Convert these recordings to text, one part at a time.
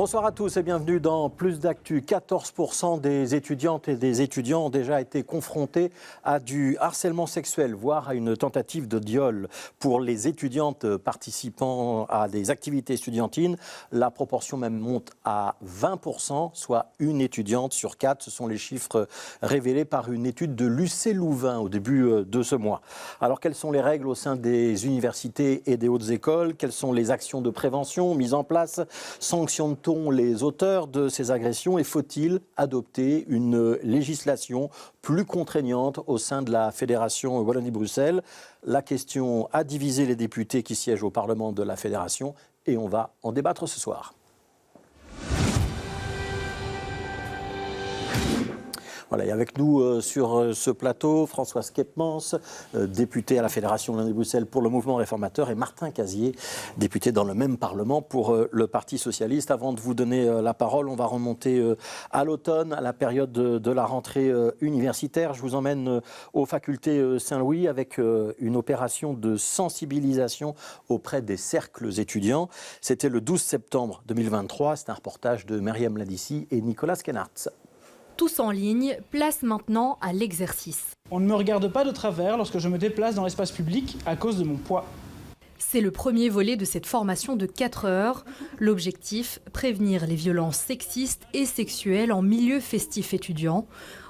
Bonsoir à tous et bienvenue dans Plus d'Actu. 14% des étudiantes et des étudiants ont déjà été confrontés à du harcèlement sexuel, voire à une tentative de viol. Pour les étudiantes participant à des activités estudiantines, la proportion même monte à 20%, soit une étudiante sur 4. Ce sont les chiffres révélés par une étude de l'UC Louvain au début de ce mois. Alors, quelles sont les règles au sein des universités et des hautes écoles? Quelles sont les actions de prévention mises en place? Sanctionne-t-on les auteurs de ces agressions et faut-il adopter une législation plus contraignante au sein de la Fédération Wallonie-Bruxelles? La question a divisé les députés qui siègent au Parlement de la Fédération et on va en débattre ce soir. Voilà, et avec nous sur ce plateau, Françoise Kepmans, députée à la Fédération Wallonie-Bruxelles pour le mouvement réformateur, et Martin Casier, député dans le même Parlement pour le Parti socialiste. Avant de vous donner la parole, on va remonter à l'automne, à la période de la rentrée universitaire. Je vous emmène aux facultés Saint-Louis avec une opération de sensibilisation auprès des cercles étudiants. C'était le 12 septembre 2023. C'est un reportage de Myriam Ladissi et Nicolas Kenhartz. Tous en ligne, place maintenant à l'exercice. On ne me regarde pas de travers lorsque je me déplace dans l'espace public à cause de mon poids. C'est le premier volet de cette formation de 4 heures. L'objectif, prévenir les violences sexistes et sexuelles en milieu festif étudiant.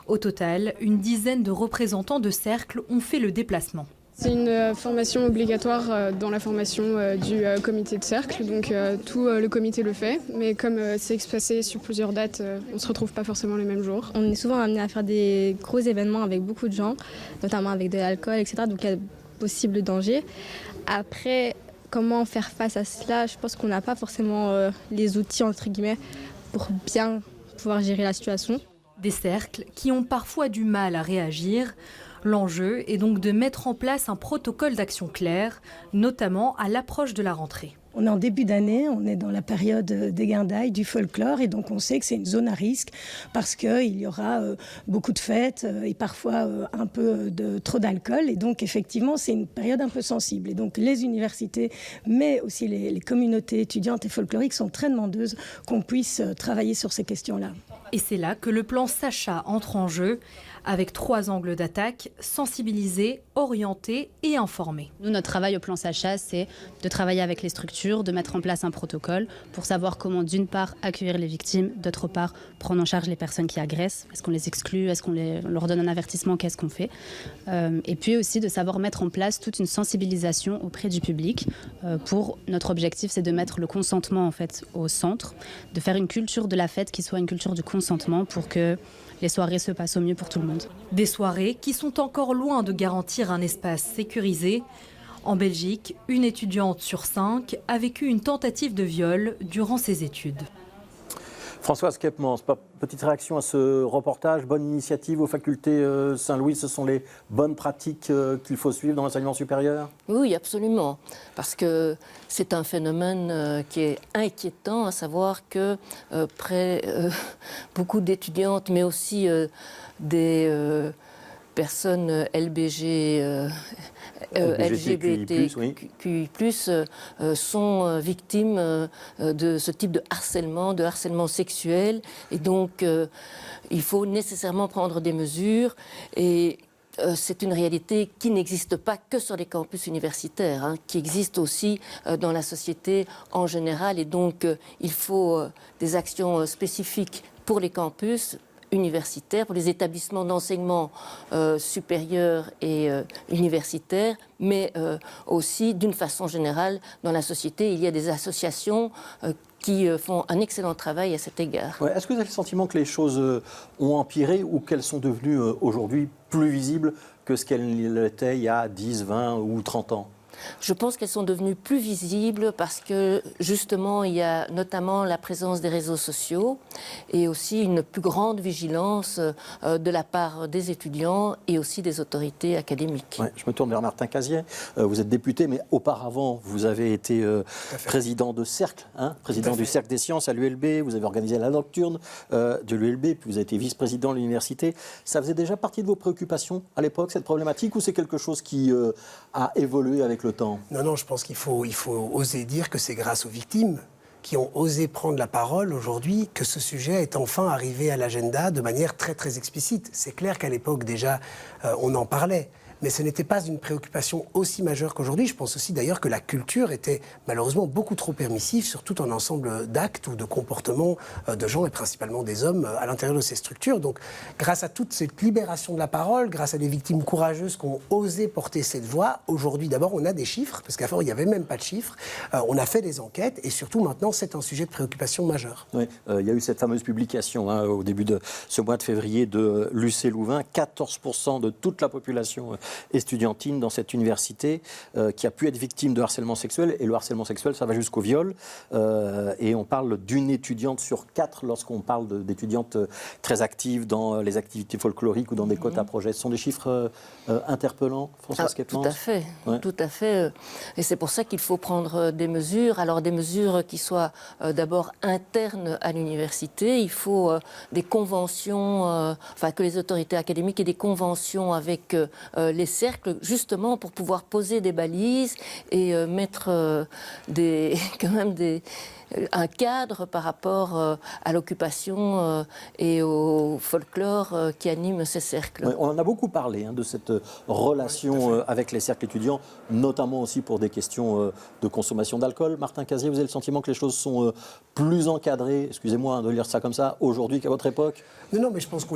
Au total, une dizaine de représentants de cercles ont fait le déplacement. C'est une formation obligatoire dans la formation du comité de cercle, donc tout le comité le fait, mais comme c'est espacé sur plusieurs dates, on ne se retrouve pas forcément les mêmes jours. On est souvent amené à faire des gros événements avec beaucoup de gens, notamment avec de l'alcool, etc., donc il y a de possibles dangers. Après, comment faire face à cela? Je pense qu'on n'a pas forcément les outils, entre guillemets, pour bien pouvoir gérer la situation. Des cercles qui ont parfois du mal à réagir. L'enjeu est donc de mettre en place un protocole d'action clair, notamment à l'approche de la rentrée. On est en début d'année, on est dans la période des guindailles, du folklore, et donc on sait que c'est une zone à risque parce qu'il y aura beaucoup de fêtes et parfois un peu de trop d'alcool. Et donc effectivement, c'est une période un peu sensible. Et donc les universités, mais aussi les communautés étudiantes et folkloriques sont très demandeuses qu'on puisse travailler sur ces questions-là. Et c'est là que le plan Sacha entre en jeu, avec 3 angles d'attaque: sensibiliser, orienter et informer. Nous, notre travail au plan Sacha, c'est de travailler avec les structures, de mettre en place un protocole pour savoir comment, d'une part, accueillir les victimes, d'autre part, prendre en charge les personnes qui agressent. Est-ce qu'on les exclut? Est-ce qu'on leur donne un avertissement? Qu'est-ce qu'on fait? Et puis aussi de savoir mettre en place toute une sensibilisation auprès du public. Pour notre objectif, c'est de mettre le consentement en fait au centre, de faire une culture de la fête qui soit une culture du consentement pour que les soirées se passent au mieux pour tout le monde. Des soirées qui sont encore loin de garantir un espace sécurisé. En Belgique, une étudiante sur 5 a vécu une tentative de viol durant ses études. Françoise Kepmans, petite réaction à ce reportage. Bonne initiative aux facultés Saint-Louis. Ce sont les bonnes pratiques qu'il faut suivre dans l'enseignement supérieur? Oui, absolument. Parce que c'est un phénomène qui est inquiétant, à savoir que beaucoup d'étudiantes, mais aussi des personnes LGBTQI+, sont victimes de ce type de harcèlement sexuel. Et donc, il faut nécessairement prendre des mesures. Et c'est une réalité qui n'existe pas que sur les campus universitaires, qui existe aussi dans la société en général. Et donc, il faut des actions spécifiques pour les campus universitaires, pour les établissements d'enseignement supérieur et universitaires, mais aussi d'une façon générale dans la société. Il y a des associations qui font un excellent travail à cet égard. Ouais, est-ce que vous avez le sentiment que les choses ont empiré ou qu'elles sont devenues aujourd'hui plus visibles que ce qu'elles étaient il y a 10, 20 ou 30 ans? Je pense qu'elles sont devenues plus visibles parce que justement il y a notamment la présence des réseaux sociaux et aussi une plus grande vigilance de la part des étudiants et aussi des autorités académiques. Ouais, je me tourne vers Martin Casier. Vous êtes député, mais auparavant vous avez été président de cercle, président du cercle des sciences à l'ULB. Vous avez organisé la nocturne de l'ULB, puis vous avez été vice-président de l'université. Ça faisait déjà partie de vos préoccupations à l'époque, cette problématique, ou c'est quelque chose qui a évolué avec le temps? Non, je pense qu'il faut oser dire que c'est grâce aux victimes qui ont osé prendre la parole aujourd'hui que ce sujet est enfin arrivé à l'agenda de manière très très explicite. C'est clair qu'à l'époque déjà, on en parlait. Mais ce n'était pas une préoccupation aussi majeure qu'aujourd'hui. Je pense aussi d'ailleurs que la culture était malheureusement beaucoup trop permissive sur tout un ensemble d'actes ou de comportements de gens, et principalement des hommes, à l'intérieur de ces structures. Donc grâce à toute cette libération de la parole, grâce à des victimes courageuses qui ont osé porter cette voix, aujourd'hui d'abord on a des chiffres, parce qu'avant il n'y avait même pas de chiffres, on a fait des enquêtes et surtout maintenant c'est un sujet de préoccupation majeure. Oui, il y a eu cette fameuse publication au début de ce mois de février de l'UC Louvain, 14% de toute la population estudiantine dans cette université qui a pu être victime de harcèlement sexuel. Et le harcèlement sexuel, ça va jusqu'au viol. Et on parle d'une étudiante sur 4 lorsqu'on parle d'étudiantes très actives dans les activités folkloriques ou dans des quotas projets. Ce sont des chiffres interpellants, Françoise Keppmans ? Tout à fait, ouais. Tout à fait. Et c'est pour ça qu'il faut prendre des mesures. Alors des mesures qui soient d'abord internes à l'université. Il faut des conventions, que les autorités académiques aient des conventions avec les cercles, justement pour pouvoir poser des balises et mettre un cadre par rapport à l'occupation et au folklore qui anime ces cercles. Oui, on en a beaucoup parlé de cette relation avec les cercles étudiants, notamment aussi pour des questions de consommation d'alcool. Martin Casier, vous avez le sentiment que les choses sont plus encadrées, excusez-moi de lire ça comme ça, aujourd'hui qu'à votre époque ? Non, mais je pense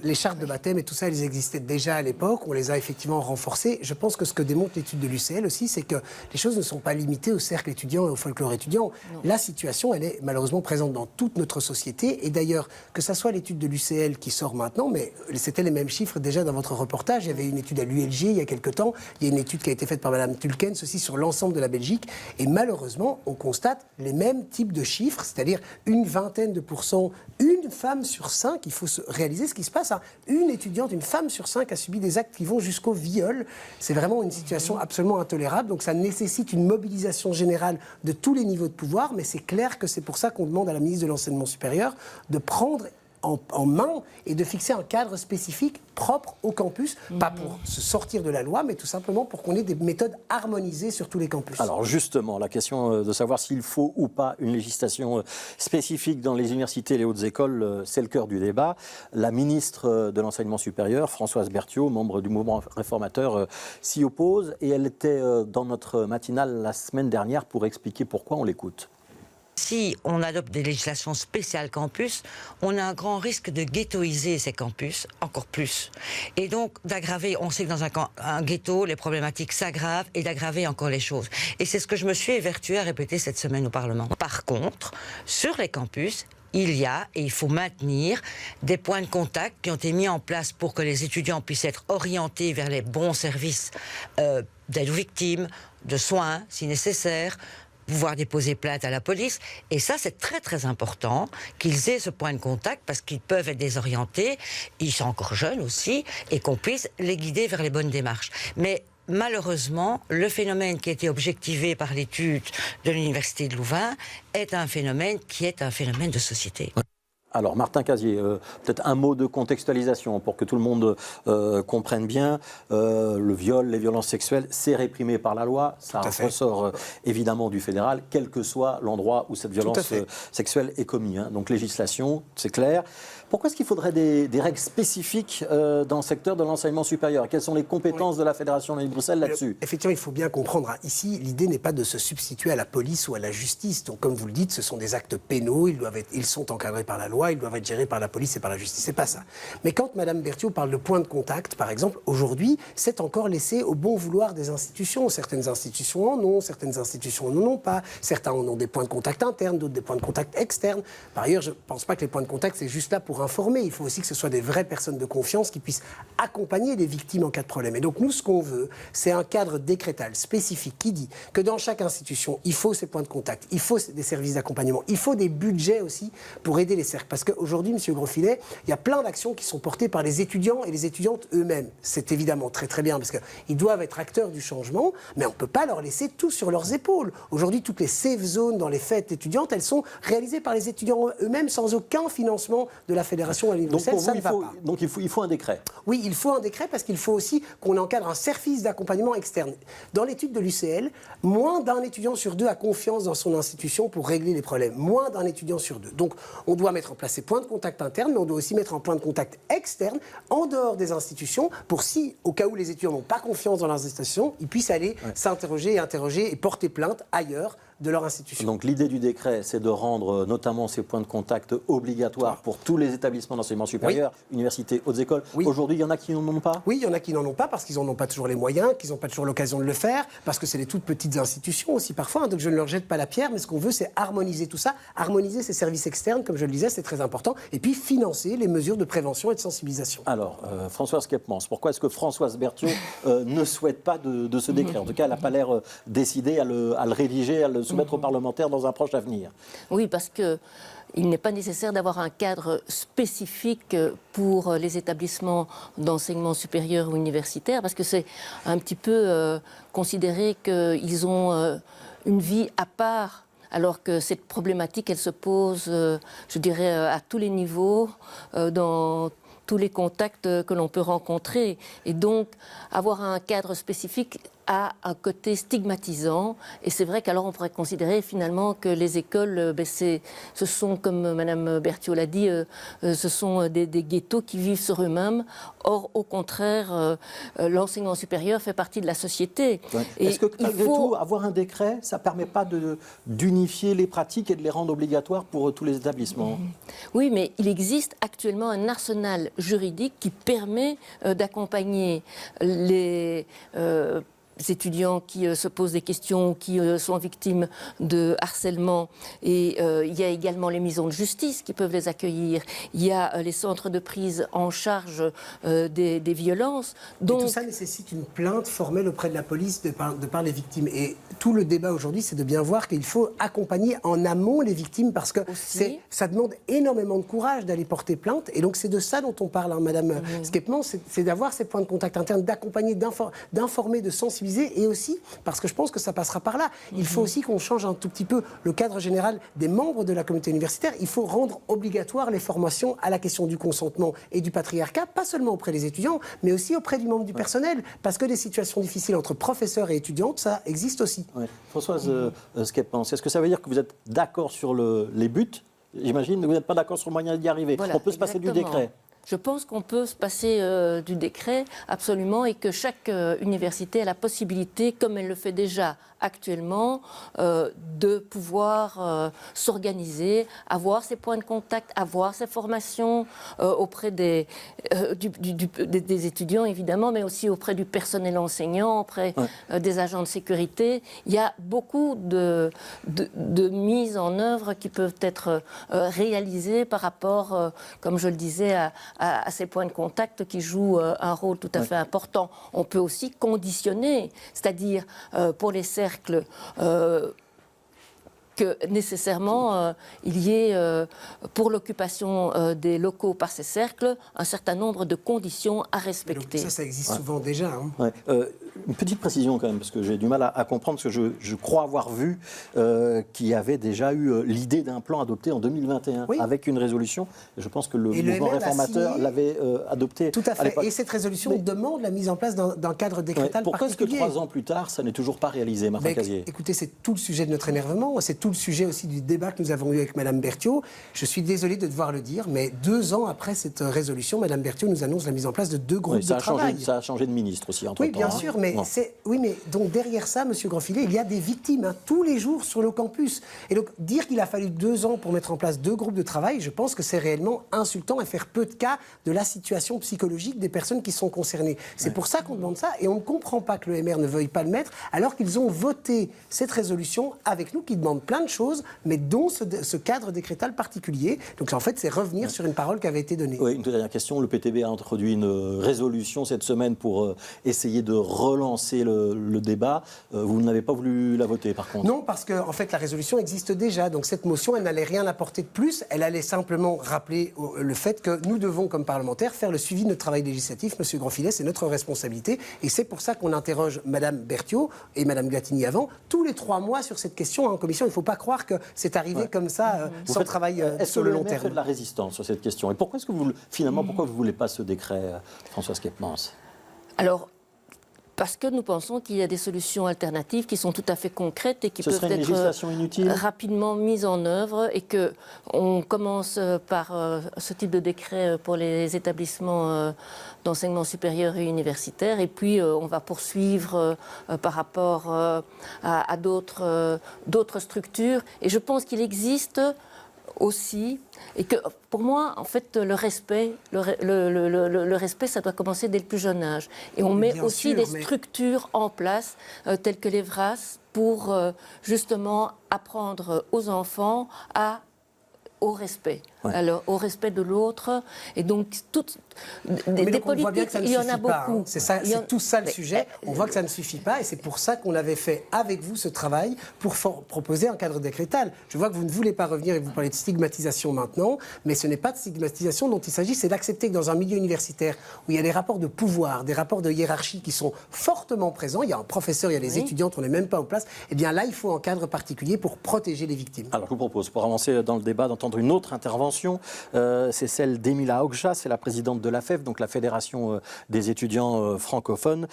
les chartes de baptême et tout ça, elles existaient déjà à l'époque, on les a effectivement renforcées. Je pense que ce que démontre l'étude de l'UCL aussi, c'est que les choses ne sont pas limitées au cercle étudiant et au folklore étudiant. Non. La situation, elle est malheureusement présente dans toute notre société. Et d'ailleurs, que ça soit l'étude de l'UCL qui sort maintenant, mais c'était les mêmes chiffres déjà dans votre reportage. Il y avait une étude à l'ULG il y a quelque temps. Il y a une étude qui a été faite par Mme Tulkens aussi sur l'ensemble de la Belgique. Et malheureusement, on constate les mêmes types de chiffres, c'est-à-dire une vingtaine de pourcents, une femme sur 5, il faut réaliser ce qui se passe. Une étudiante, une femme sur 5 a subi des actes qui vont jusqu'au viol. C'est vraiment une situation absolument intolérable. Donc ça nécessite une mobilisation générale de tous les niveaux de pouvoir. Mais c'est clair que c'est pour ça qu'on demande à la ministre de l'Enseignement supérieur de prendre en main et de fixer un cadre spécifique propre au campus, pas pour se sortir de la loi, mais tout simplement pour qu'on ait des méthodes harmonisées sur tous les campus. Alors justement, la question de savoir s'il faut ou pas une législation spécifique dans les universités et les hautes écoles, c'est le cœur du débat. La ministre de l'Enseignement supérieur, Françoise Berthiaud, membre du mouvement réformateur, s'y oppose et elle était dans notre matinale la semaine dernière pour expliquer pourquoi. On l'écoute. Si on adopte des législations spéciales campus, on a un grand risque de ghettoiser ces campus encore plus. Et donc d'aggraver, on sait que dans un ghetto, les problématiques s'aggravent et d'aggraver encore les choses. Et c'est ce que je me suis évertuée à répéter cette semaine au Parlement. Par contre, sur les campus, il y a, et il faut maintenir, des points de contact qui ont été mis en place pour que les étudiants puissent être orientés vers les bons services d'aide aux victimes, de soins si nécessaire, pouvoir déposer plainte à la police. Et ça, c'est très très important qu'ils aient ce point de contact parce qu'ils peuvent être désorientés, ils sont encore jeunes aussi, et qu'on puisse les guider vers les bonnes démarches. Mais malheureusement, le phénomène qui a été objectivé par l'étude de l'Université de Louvain est un phénomène qui est un phénomène de société. Alors, Martin Casier, peut-être un mot de contextualisation pour que tout le monde comprenne bien. Le viol, les violences sexuelles, c'est réprimé par la loi. Ça ressort évidemment du fédéral, quel que soit l'endroit où cette violence sexuelle est commise. Donc, législation, c'est clair. Pourquoi est-ce qu'il faudrait des règles spécifiques dans le secteur de l'enseignement supérieur ? Quelles sont les compétences de la Fédération Wallonie-Bruxelles là-dessus ? Effectivement, il faut bien comprendre. Ici, l'idée n'est pas de se substituer à la police ou à la justice. Donc, comme vous le dites, ce sont des actes pénaux. Ils sont encadrés par la loi. Ils doivent être gérés par la police et par la justice. C'est pas ça. Mais quand Mme Berthiaud parle de point de contact, par exemple, aujourd'hui, c'est encore laissé au bon vouloir des institutions. Certaines institutions en ont, certaines institutions n'en ont pas. Certains en ont des points de contact internes, d'autres des points de contact externes. Par ailleurs, je ne pense pas que les points de contact, c'est juste là pour informer. Il faut aussi que ce soit des vraies personnes de confiance qui puissent accompagner les victimes en cas de problème. Et donc, nous, ce qu'on veut, c'est un cadre décrétal spécifique qui dit que dans chaque institution, il faut ces points de contact, il faut des services d'accompagnement, il faut des budgets aussi pour aider les cercles Parce qu'aujourd'hui, M. Grosfilet, il y a plein d'actions qui sont portées par les étudiants et les étudiantes eux-mêmes. C'est évidemment très très bien parce qu'ils doivent être acteurs du changement, mais on ne peut pas leur laisser tout sur leurs épaules. Aujourd'hui, toutes les safe zones dans les fêtes étudiantes, elles sont réalisées par les étudiants eux-mêmes sans aucun financement de la Fédération à l'université. Donc il faut un décret. Oui, il faut un décret parce qu'il faut aussi qu'on encadre un service d'accompagnement externe. Dans l'étude de l'UCL, moins d'un étudiant sur deux a confiance dans son institution pour régler les problèmes. Moins d'un étudiant sur deux. Donc on doit mettre en place ces points de contact internes, mais on doit aussi mettre en point de contact externe, en dehors des institutions, pour si, au cas où les étudiants n'ont pas confiance dans leurs institutions, ils puissent aller s'interroger, interroger et porter plainte ailleurs de leur institution. Donc l'idée du décret, c'est de rendre notamment ces points de contact obligatoires pour tous les établissements d'enseignement supérieur, universités, hautes écoles. Aujourd'hui, il y en a qui n'en ont pas ? Oui, il y en a qui n'en ont pas parce qu'ils n'en ont pas toujours les moyens, qu'ils n'ont pas toujours l'occasion de le faire, parce que c'est des toutes petites institutions aussi parfois, hein, donc je ne leur jette pas la pierre, mais ce qu'on veut, c'est harmoniser tout ça, harmoniser ces services externes, comme je le disais, c'est très important, et puis financer les mesures de prévention et de sensibilisation. Alors, Françoise Kepmans, pourquoi est-ce que Françoise Berthiaud ne souhaite pas de ce décret ? En tout cas, elle n'a pas l'air décidée à le rédiger, à le soumettre aux parlementaires dans un proche avenir. Oui, parce que il n'est pas nécessaire d'avoir un cadre spécifique pour les établissements d'enseignement supérieur ou universitaire, parce que c'est un petit peu considéré qu'ils ont une vie à part, alors que cette problématique, elle se pose, je dirais, à tous les niveaux, dans tous les contacts que l'on peut rencontrer. Et donc, avoir un cadre spécifique a un côté stigmatisant. Et c'est vrai qu'alors on pourrait considérer finalement que les écoles, ce sont, comme Mme Berthiaud l'a dit, ce sont des ghettos qui vivent sur eux-mêmes. Or, au contraire, l'enseignement supérieur fait partie de la société. Ouais. Est-ce que malgré tout, avoir un décret, ça ne permet pas d'unifier les pratiques et de les rendre obligatoires pour tous les établissements ? Oui, mais il existe actuellement un arsenal juridique qui permet d'accompagner les étudiants qui se posent des questions, qui sont victimes de harcèlement. Et il y a également les maisons de justice qui peuvent les accueillir. Il y a les centres de prise en charge des violences. Donc, et tout ça nécessite une plainte formelle auprès de la police de par les victimes. Et tout le débat aujourd'hui, c'est de bien voir qu'il faut accompagner en amont les victimes parce que ça demande énormément de courage d'aller porter plainte. Et donc c'est de ça dont on parle, hein, Madame Skepmans, c'est d'avoir ces points de contact internes, d'accompagner, d'informer, de sensibiliser. Et aussi, parce que je pense que ça passera par là, il faut aussi qu'on change un tout petit peu le cadre général des membres de la communauté universitaire. Il faut rendre obligatoire les formations à la question du consentement et du patriarcat, pas seulement auprès des étudiants, mais aussi auprès du membre du personnel, parce que des situations difficiles entre professeurs et étudiantes, ça existe aussi. Ouais. Françoise Skepmans, est-ce que ça veut dire que vous êtes d'accord sur les buts ? J'imagine, mais vous n'êtes pas d'accord sur le moyen d'y arriver. Voilà, on peut se passer du décret. Je pense qu'on peut se passer du décret, absolument, et que chaque université a la possibilité, comme elle le fait déjà actuellement, de pouvoir s'organiser, avoir ses points de contact, avoir ses formations auprès des étudiants, évidemment, mais aussi auprès du personnel enseignant, auprès des agents de sécurité. Il y a beaucoup de mises en œuvre qui peuvent être réalisées par rapport, comme je le disais, à ces points de contact qui jouent un rôle tout à fait important. On peut aussi conditionner, c'est-à-dire pour les cercles que nécessairement il y ait pour l'occupation des locaux par ces cercles un certain nombre de conditions à respecter. Donc ça existe souvent déjà. Hein. Une petite précision quand même, parce que j'ai du mal à comprendre, parce que je crois avoir vu qu'il y avait déjà eu l'idée d'un plan adopté en 2021 avec une résolution. Et je pense que le mouvement réformateur l'avait adopté. Tout à fait. Et cette résolution demande la mise en place d'un cadre décrétal pourquoi particulier. Pourquoi est-ce que 3 ans plus tard, ça n'est toujours pas réalisé, Martin Casier ? Écoutez, c'est tout le sujet de notre énervement, c'est tout le sujet aussi du débat que nous avons eu avec Mme Berthiaud. Je suis désolé de devoir le dire, mais 2 ans après cette résolution, Mme Berthiaud nous annonce la mise en place de 2 groupes de travail. Ça a changé de ministre aussi entre-temps. Oui, bien sûr, mais mais donc derrière ça, M. Grosfilet, il y a des victimes tous les jours sur le campus. Et donc dire qu'il a fallu 2 ans pour mettre en place 2 groupes de travail, je pense que c'est réellement insultant et faire peu de cas de la situation psychologique des personnes qui sont concernées. C'est pour ça qu'on demande ça et on ne comprend pas que le MR ne veuille pas le mettre alors qu'ils ont voté cette résolution avec nous qui demande plein plein de choses, mais dont ce cadre décrétal particulier. Donc en fait, c'est revenir sur une parole qui avait été donnée. Oui, une dernière question. Le PTB a introduit une résolution cette semaine pour essayer de relancer le débat. Vous n'avez pas voulu la voter, par contre? Non, parce que en fait, la résolution existe déjà. Donc cette motion, elle n'allait rien apporter de plus. Elle allait simplement rappeler le fait que nous devons, comme parlementaires, faire le suivi de notre travail législatif. Monsieur Grandfilet, c'est notre responsabilité. Et c'est pour ça qu'on interroge Madame Berthiaud et Madame Glatini avant, tous les 3 mois sur cette question en commission. Il ne faut pas croire que c'est arrivé comme ça, sans travail sur le long terme. Est-ce que de la résistance sur cette question? Et pourquoi est-ce que vous, finalement, pourquoi vous ne voulez pas ce décret, Françoise Kepmans? Alors, parce que nous pensons qu'il y a des solutions alternatives qui sont tout à fait concrètes et qui peuvent être rapidement mises en œuvre, et qu'on commence par ce type de décret pour les établissements d'enseignement supérieur et universitaire, et puis on va poursuivre par rapport à d'autres structures. Et je pense qu'il existe aussi, et que pour moi, en fait, le respect, ça doit commencer dès le plus jeune âge. Et on met aussi des structures en place, telles que les VRAS, pour justement apprendre aux enfants au respect. Ouais. Alors, au respect de l'autre. Et donc, des politiques, il y en a beaucoup. C'est tout ça le sujet. On voit que ça ne suffit pas, et c'est pour ça qu'on avait fait avec vous ce travail pour proposer un cadre décrétal. Je vois que vous ne voulez pas revenir et vous parlez de stigmatisation maintenant, mais ce n'est pas de stigmatisation dont il s'agit, c'est d'accepter que dans un milieu universitaire où il y a des rapports de pouvoir, des rapports de hiérarchie qui sont fortement présents, il y a un professeur, il y a des étudiantes, on n'est même pas en place, et bien là, il faut un cadre particulier pour protéger les victimes. Alors, je vous propose, pour avancer dans le débat, d'entendre une autre intervention. C'est celle d'Emila Ogja, c'est la présidente de la FEF, donc la Fédération des étudiants francophones.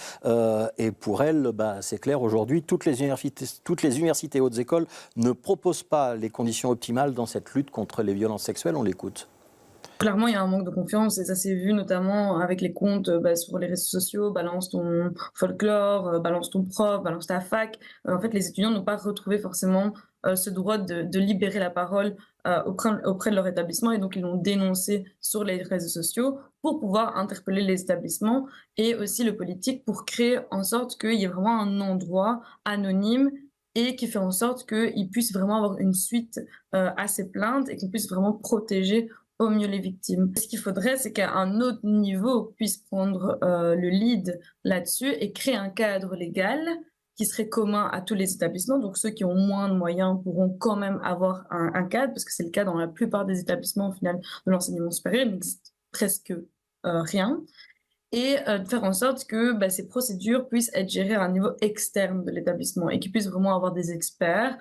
Et pour elle, c'est clair, aujourd'hui, toutes les universités et hautes écoles ne proposent pas les conditions optimales dans cette lutte contre les violences sexuelles. On l'écoute. Clairement, il y a un manque de confiance, et ça s'est vu notamment avec les comptes sur les réseaux sociaux, balance ton folklore, balance ton prof, balance ta fac. En fait, les étudiants n'ont pas retrouvé forcément ce droit de libérer la parole auprès de leur établissement, et donc ils l'ont dénoncé sur les réseaux sociaux pour pouvoir interpeller les établissements et aussi le politique pour créer en sorte qu'il y ait vraiment un endroit anonyme et qui fait en sorte qu'ils puissent vraiment avoir une suite à ces plaintes et qu'on puisse vraiment protéger au mieux les victimes. Ce qu'il faudrait, c'est qu'à un autre niveau puisse prendre le lead là-dessus et créer un cadre légal qui serait commun à tous les établissements. Donc ceux qui ont moins de moyens pourront quand même avoir un cadre, parce que c'est le cas dans la plupart des établissements au final de l'enseignement supérieur, il n'existe presque rien. Et de faire en sorte que ces procédures puissent être gérées à un niveau externe de l'établissement et qu'ils puissent vraiment avoir des experts.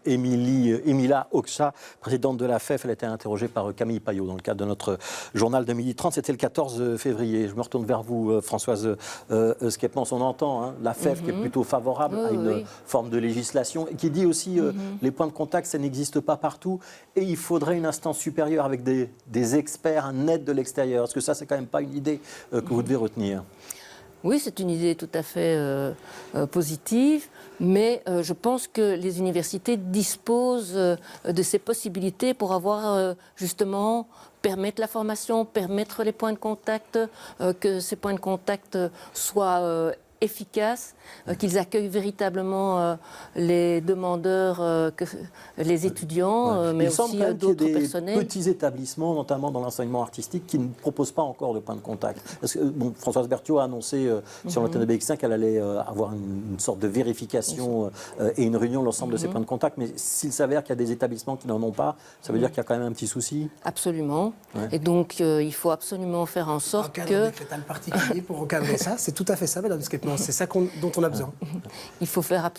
Emila Ogja, présidente de la FEF, elle a été interrogée par Camille Payot dans le cadre de notre journal de 12h30. C'était le 14 février. Je me retourne vers vous, Françoise Kepmans. On entend la FEF qui est plutôt favorable à une forme de législation et qui dit aussi les points de contact, ça n'existe pas partout et il faudrait une instance supérieure avec des experts, un aide de l'extérieur. Est-ce que ça, c'est quand même pas une idée que vous devez retenir ? Oui, c'est une idée tout à fait positive, mais je pense que les universités disposent de ces possibilités pour avoir justement permettre la formation, permettre les points de contact, que ces points de contact soient efficaces, qu'ils accueillent véritablement les demandeurs, les étudiants, mais aussi d'autres personnels. Il y a des petits établissements, notamment dans l'enseignement artistique, qui ne proposent pas encore de points de contact. Parce que, Françoise Berthiaud a annoncé sur l'antenne de BX1 qu'elle allait avoir une sorte de vérification et une réunion de l'ensemble de ces points de contact. Mais s'il s'avère qu'il y a des établissements qui n'en ont pas, ça veut dire qu'il y a quand même un petit souci. Absolument. Ouais. Et donc, il faut absolument faire en sorte un cadre décrétal particulier pour encadrer ça. C'est tout à fait ça, Madame Kepmans. C'est ça dont on a besoin. Il faut faire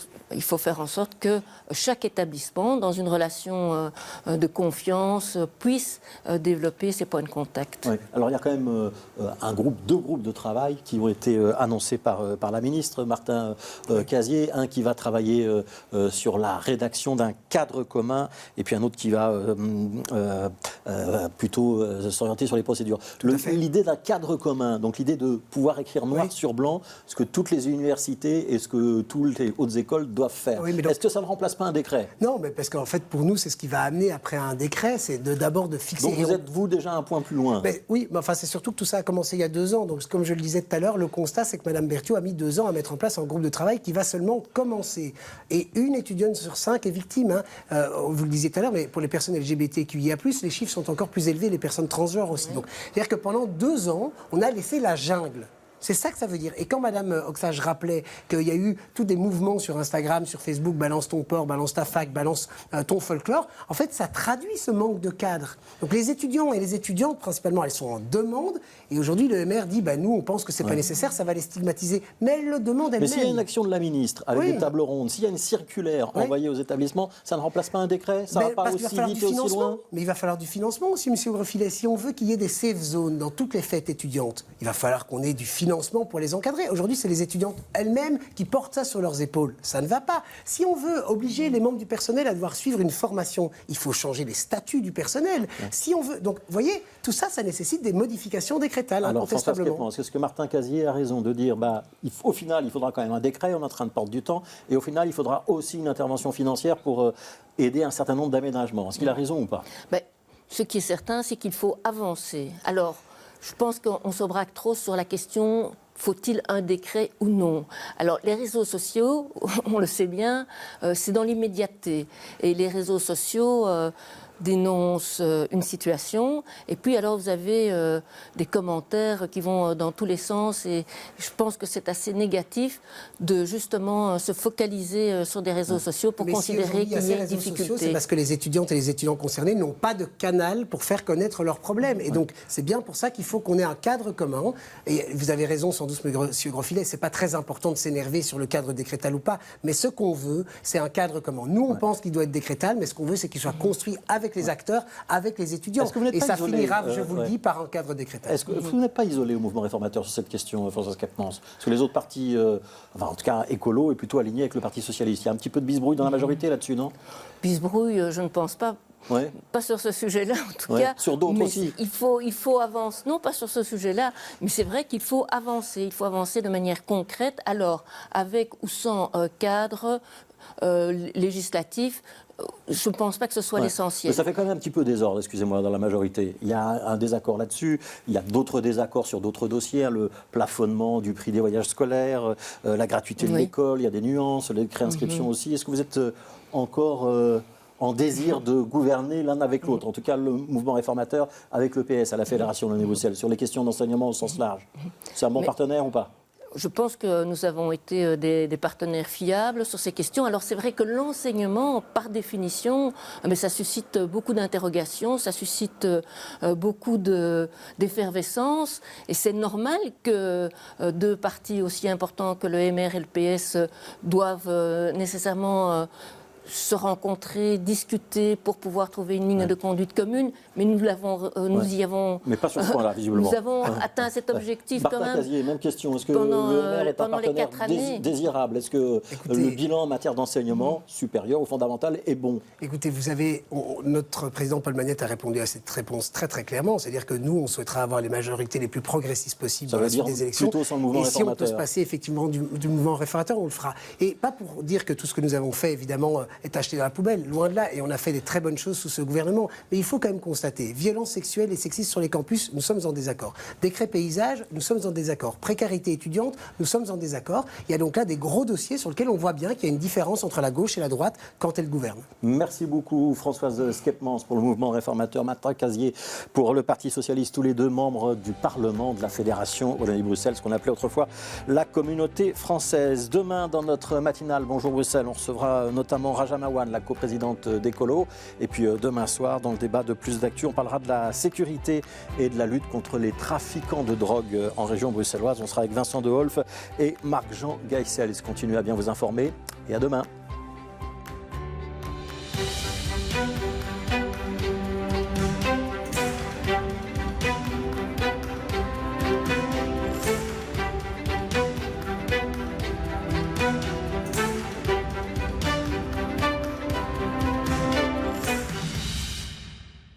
en sorte que chaque établissement, dans une relation de confiance, puisse développer ses points de contact. Oui. Alors il y a quand même deux groupes de travail qui ont été annoncés par la ministre, Martin Casier. Un qui va travailler sur la rédaction d'un cadre commun et puis un autre qui va plutôt s'orienter sur les procédures. L'idée d'un cadre commun, donc l'idée de pouvoir écrire noir sur blanc, ce que toutes toutes les universités et ce que toutes les hautes écoles doivent faire. Oui, est-ce que ça ne remplace pas un décret? Non, mais parce qu'en fait, pour nous, c'est ce qui va amener après un décret, c'est d'abord de fixer... Donc vous êtes, vous, déjà un point plus loin? Oui, mais enfin, c'est surtout que tout ça a commencé il y a 2 ans. Donc, comme je le disais tout à l'heure, le constat, c'est que Mme Berthiaud a mis 2 ans à mettre en place un groupe de travail qui va seulement commencer. Et une étudiante sur 5 est victime. Vous le disiez tout à l'heure, mais pour les personnes LGBTQIA+, les chiffres sont encore plus élevés, les personnes transgenres aussi. Donc, c'est-à-dire que pendant 2 ans, on a laissé la jungle. C'est ça que ça veut dire. Et quand Mme Oxage rappelait qu'il y a eu tous des mouvements sur Instagram, sur Facebook, balance ton port, balance ta fac, balance ton folklore, en fait, ça traduit ce manque de cadre. Donc les étudiants et les étudiantes, principalement, elles sont en demande. Et aujourd'hui, le MR dit, nous, on pense que c'est pas nécessaire, ça va les stigmatiser. Mais elle le demande elle-même. Mais s'il y a une action de la ministre, avec des tables rondes, s'il y a une circulaire envoyée aux établissements, ça ne remplace pas un décret? Ça ne va pas aussi vite et aussi loin? Mais il va falloir du financement aussi, M. Greffilet. Si on veut qu'il y ait des safe zones dans toutes les fêtes étudiantes, il va falloir qu'on ait du financement pour les encadrer. Aujourd'hui, c'est les étudiantes elles-mêmes qui portent ça sur leurs épaules. Ça ne va pas. Si on veut obliger les membres du personnel à devoir suivre une formation, il faut changer les statuts du personnel. Si on veut... Donc, vous voyez, tout ça, ça nécessite des modifications décrétales, incontestablement. Est-ce que Martin Casier a raison de dire, au final, il faudra quand même un décret, on est en train de perdre du temps, et au final, il faudra aussi une intervention financière pour aider un certain nombre d'aménagements. Est-ce qu'il a raison ou pas? Ce qui est certain, c'est qu'il faut avancer. Alors, je pense qu'on se braque trop sur la question faut-il un décret ou non? Alors, les réseaux sociaux, on le sait bien, c'est dans l'immédiateté. Et les réseaux sociaux dénoncent une situation. Et puis, alors, vous avez des commentaires qui vont dans tous les sens. Et je pense que c'est assez négatif de, justement, se focaliser sur des réseaux sociaux pour considérer qu'il y a une difficulté. C'est parce que les étudiantes et les étudiants concernés n'ont pas de canal pour faire connaître leurs problèmes. Et donc, c'est bien pour ça qu'il faut qu'on ait un cadre commun. Et vous avez raison, sans doute, M. Greffilet, c'est pas très important de s'énerver sur le cadre décrétal ou pas. Mais ce qu'on veut, c'est un cadre commun. Nous, on pense qu'il doit être décrétal, mais ce qu'on veut, c'est qu'il soit construit avec les acteurs, avec les étudiants. Et ça finira, je vous le dis, par un cadre décrétal. Est-ce que vous n'êtes pas isolé au mouvement réformateur sur cette question, Françoise Capmans? Parce que les autres partis, en tout cas écolo, est plutôt aligné avec le Parti socialiste. Il y a un petit peu de bisbrouille dans la majorité là-dessus, non? Bisbrouille, je ne pense pas. Pas sur ce sujet-là, en tout cas. Sur d'autres aussi. Il faut avancer. Non, pas sur ce sujet-là, mais c'est vrai qu'il faut avancer. Il faut avancer de manière concrète. Alors, avec ou sans cadre législatif, je ne pense pas que ce soit l'essentiel. Mais ça fait quand même un petit peu désordre, excusez-moi, dans la majorité. Il y a un désaccord là-dessus, il y a d'autres désaccords sur d'autres dossiers, le plafonnement du prix des voyages scolaires, la gratuité de l'école, il y a des nuances, les réinscriptions aussi. Est-ce que vous êtes encore en désir de gouverner l'un avec l'autre? En tout cas, le mouvement réformateur avec le PS à la Fédération Wallonie-Bruxelles, sur les questions d'enseignement au sens large. C'est un bon partenaire ou pas? Je pense que nous avons été des partenaires fiables sur ces questions. Alors c'est vrai que l'enseignement, par définition, ça suscite beaucoup d'interrogations, ça suscite beaucoup d'effervescence. Et c'est normal que 2 partis aussi importants que le MR et le PS doivent nécessairement se rencontrer, discuter pour pouvoir trouver une ligne de conduite commune, mais nous y avons... Mais pas sur ce point-là, visiblement. Nous avons atteint cet objectif quand même. Casier, même question. Est-ce que le MR est un partenaire désirable? Est-ce que le bilan en matière d'enseignement supérieur ou fondamental est bon? Écoutez, notre président Paul Magnette a répondu à cette réponse très très clairement. C'est-à-dire que nous, on souhaitera avoir les majorités les plus progressistes possibles dans la suite des élections. Plutôt sans le mouvement réformateur. Et si on peut se passer effectivement du mouvement réformateur, on le fera. Et pas pour dire que tout ce que nous avons fait, évidemment, est acheté dans la poubelle, loin de là, et on a fait des très bonnes choses sous ce gouvernement. Mais il faut quand même constater, violences sexuelles et sexistes sur les campus, nous sommes en désaccord. Décret paysage, nous sommes en désaccord. Précarité étudiante, nous sommes en désaccord. Il y a donc là des gros dossiers sur lesquels on voit bien qu'il y a une différence entre la gauche et la droite quand elle gouverne. Merci beaucoup Françoise Capmans pour le mouvement réformateur, Martin Casier pour le Parti socialiste, tous les 2 membres du Parlement de la Fédération Wallonie-Bruxelles, ce qu'on appelait autrefois la communauté française. Demain, dans notre matinale Bonjour Bruxelles, on recevra notamment Raja Mawan, la coprésidente d'Ecolo. Et puis demain soir, dans le débat de Plus d'actu, on parlera de la sécurité et de la lutte contre les trafiquants de drogue en région bruxelloise. On sera avec Vincent Deholf et Marc-Jean Gaïssel. Continuez à bien vous informer et à demain.